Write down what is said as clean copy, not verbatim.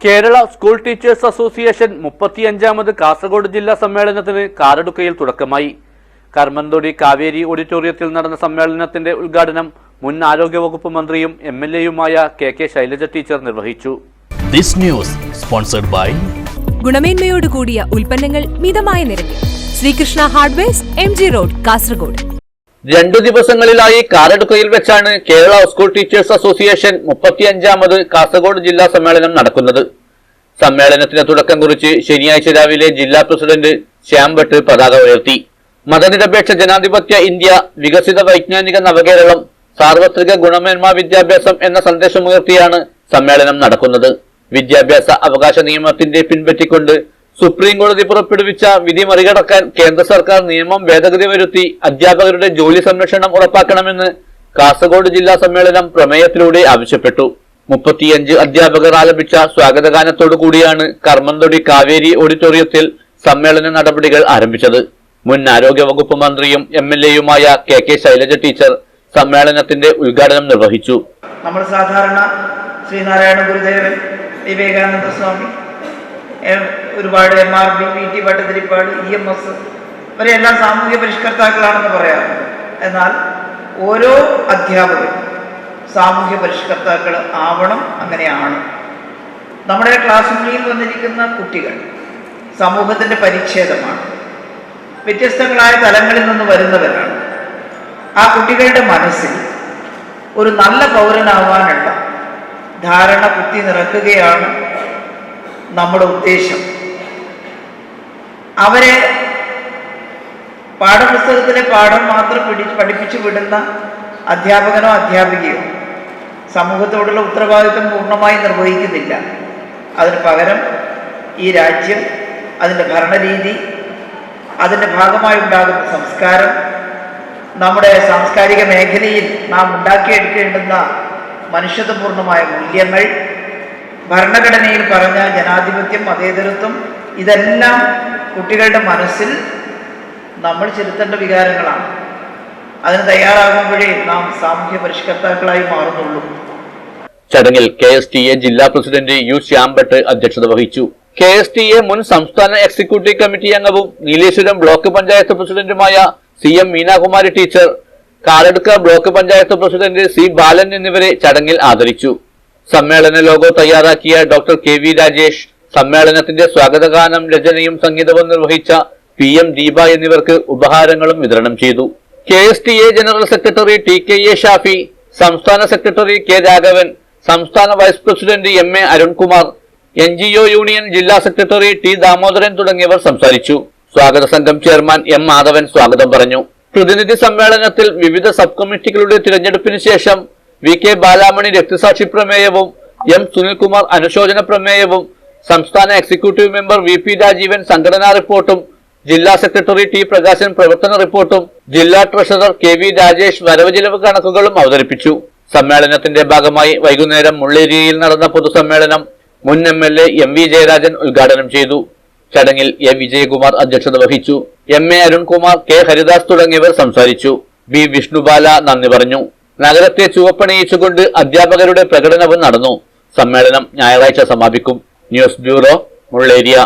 Kerala school teachers association 35ാമത് കാസർഗോഡ് ജില്ലാ സമ്മേളനത്തിന് കാരടുക്കയിൽ തുടക്കമായി. കർമ്മന്തൊടി കാവേരി ഓഡിറ്റോറിയത്തിൽ നടന്ന സമ്മേളനത്തിന്റെ ഉദ്ഘാടനം മുൻ ആരോഗ്യവകുപ്പ് മന്ത്രിയും MLAയുമായ KK ശൈലജ ടീച്ചർ നിർവഹിച്ചു. ഗുണമേന്മയോട് കൂടിയ ഉൽപ്പന്നങ്ങൾ മിതമായ നിരക്കിൽ Srikrishna hardwares MG road Kasaragod. 2 ദിവസങ്ങളിലായി കാരടുക്കയിൽ വെച്ചാണ് കേരള സ്കൂൾ ടീച്ചേഴ്സ് അസോസിയേഷൻ 35ാമത് കാസർഗോഡ് ജില്ലാ സമ്മേളനം നടക്കുന്നത്. സമ്മേളനത്തിന് തുടക്കം കുറിച്ച് ശനിയാഴ്ച രാവിലെ ജില്ലാ പ്രസിഡന്റ് ശ്യാം ഭട്ട് പതാക ഉയർത്തി. മതനിരപേക്ഷ ജനാധിപത്യ ഇന്ത്യ, വികസിത വൈജ്ഞാനിക നവകേരളം, സാർവത്രിക ഗുണമേന്മ വിദ്യാഭ്യാസം എന്ന സന്ദേശമുയർത്തിയാണ് സമ്മേളനം നടക്കുന്നത്. വിദ്യാഭ്യാസ അവകാശ നിയമത്തിന്റെ പിൻപറ്റിക്കൊണ്ട് സുപ്രീം കോടതി പുറപ്പെടുവിച്ച വിധി മറികടക്കാൻ കേന്ദ്ര സർക്കാർ നിയമം ഭേദഗതി വരുത്തി അധ്യാപകരുടെ ജോലി സംരക്ഷണം ഉറപ്പാക്കണമെന്ന് കാസർഗോഡ് ജില്ലാ സമ്മേളനം പ്രമേയത്തിലൂടെ ആവശ്യപ്പെട്ടു. 35 അധ്യാപകർ ആലപിച്ച സ്വാഗതഗാനത്തോടു കൂടിയാണ് കർമ്മന്തൊടി കാവേരി ഓഡിറ്റോറിയത്തിൽ സമ്മേളന നടപടികൾ ആരംഭിച്ചത്. മുൻ ആരോഗ്യവകുപ്പ് മന്ത്രിയും MLAയുമായ KK ശൈലജ ടീച്ചർ സമ്മേളനത്തിന്റെ ഉദ്ഘാടനം നിർവഹിച്ചു. നമ്മൾ സാധാരണ ശ്രീനാരായണ ഗുരുദേവൻ, വിവേകാനന്ദ സ്വാമി, ഒരുപാട് MRB, PT ഭട്ടതിരിപ്പാട്, EMS ഇവരെല്ലാം സാമൂഹ്യ പരിഷ്കർത്താക്കളാണെന്ന് പറയാറുണ്ട്. എന്നാൽ ഓരോ അധ്യാപകരും സാമൂഹ്യ പരിഷ്കർത്താക്കൾ ആവണം, അങ്ങനെയാണ്. നമ്മുടെ ക്ലാസ് മുറിയിൽ വന്നിരിക്കുന്ന കുട്ടികൾ സമൂഹത്തിൻ്റെ പരിച്ഛേദമാണ്. വ്യത്യസ്തങ്ങളായ തലങ്ങളിൽ നിന്ന് വരുന്നവരാണ്. ആ കുട്ടികളുടെ മനസ്സിൽ ഒരു നല്ല പൗരനാവാനുള്ള ധാരണ കുത്തി നിറക്കുകയാണ് നമ്മുടെ ഉദ്ദേശം. അവരെ പാഠപുസ്തകത്തിലെ പാഠം മാത്രം പഠിപ്പിച്ചു വിടുന്ന അധ്യാപകനോ അധ്യാപികയോ സമൂഹത്തോടുള്ള ഉത്തരവാദിത്വം പൂർണ്ണമായി നിർവഹിക്കുന്നില്ല. അതിന് പകരം ഈ രാജ്യം, അതിൻ്റെ ഭരണരീതി, അതിൻ്റെ ഭാഗമായി ഉണ്ടാകുന്ന സംസ്കാരം, നമ്മുടെ സാംസ്കാരിക മേഖലയിൽ നാം ഉണ്ടാക്കിയെടുക്കേണ്ടുന്ന മനുഷ്യത്വപൂർണമായ മൂല്യങ്ങൾ, ഭരണഘടനയിൽ പറഞ്ഞ ജനാധിപത്യം, മതേതരത്വം, ഇതെല്ലാം കുട്ടികളുടെ മനസ്സിൽ നമ്മൾ ചെലുത്തേണ്ട വികാരങ്ങളാണ്. അതിന് തയ്യാറാകുമ്പോഴേ നാം സാമൂഹ്യ പരിഷ്കർത്താക്കളായി മാറുന്നുള്ളൂ. ചടങ്ങിൽ KSTA ജില്ലാ പ്രസിഡന്റ് U ശ്യാം ഭട്ട് അധ്യക്ഷത വഹിച്ചു. KSTA മുൻ സംസ്ഥാന എക്സിക്യൂട്ടീവ് കമ്മിറ്റി അംഗവും നീലേശ്വരം ബ്ലോക്ക് പഞ്ചായത്ത് പ്രസിഡന്റുമായ CM Meenakumari teacher, Karadukka block panchayat president C ബാലൻ എന്നിവരെ ചടങ്ങിൽ ആദരിച്ചു. സമ്മേളന ലോഗോ തയ്യാറാക്കിയ ഡോക്ടർ KV രാജേഷ്, സമ്മേളനത്തിന്റെ സ്വാഗതഗാനം രചനയും സംഗീതവും നിർവഹിച്ച PM ദീപ എന്നിവർക്ക് ഉപഹാരങ്ങളും വിതരണം ചെയ്തു. KSTA general secretary TKA Shafi, സംസ്ഥാന സെക്രട്ടറി K രാഘവൻ, സംസ്ഥാന vice president MA Arunkumar, NGO union ജില്ലാ സെക്രട്ടറി T ദാമോദരൻ തുടങ്ങിയവർ സംസാരിച്ചു. സ്വാഗത സംഘം ചെയർമാൻ M മാധവൻ സ്വാഗതം പറഞ്ഞു. പ്രതിനിധി സമ്മേളനത്തിൽ വിവിധ സബ് കമ്മിറ്റികളുടെ തിരഞ്ഞെടുപ്പിന് ശേഷം VK ബാലാമണി രക്തസാക്ഷി പ്രമേയവും M സുനിൽകുമാർ അനുശോചന പ്രമേയവും, സംസ്ഥാന എക്സിക്യൂട്ടീവ് മെമ്പർ VP രാജീവൻ സംഘടനാ റിപ്പോർട്ടും, ജില്ലാ സെക്രട്ടറി T പ്രകാശൻ പ്രവർത്തന റിപ്പോർട്ടും, ജില്ലാ ട്രഷറർ KV രാജേഷ് വരവ് ചിലവ് കണക്കുകളും അവതരിപ്പിച്ചു. സമ്മേളനത്തിന്റെ ഭാഗമായി വൈകുന്നേരം മുള്ളേരിയിൽ നടന്ന പൊതുസമ്മേളനം മുൻ MLA MV ജയരാജൻ ഉദ്ഘാടനം ചെയ്തു. ചടങ്ങിൽ A വിജയകുമാർ അധ്യക്ഷത വഹിച്ചു. MA അരുൺകുമാർ, K ഹരിദാസ് തുടങ്ങിയവർ സംസാരിച്ചു. B വിഷ്ണുബാല നന്ദി പറഞ്ഞു. നഗരത്തെ ചുവപ്പണിയിച്ചുകൊണ്ട് അധ്യാപകരുടെ പ്രകടനവും നടന്നു. സമ്മേളനം ഞായറാഴ്ച സമാപിക്കും. News bureau, Mulleria.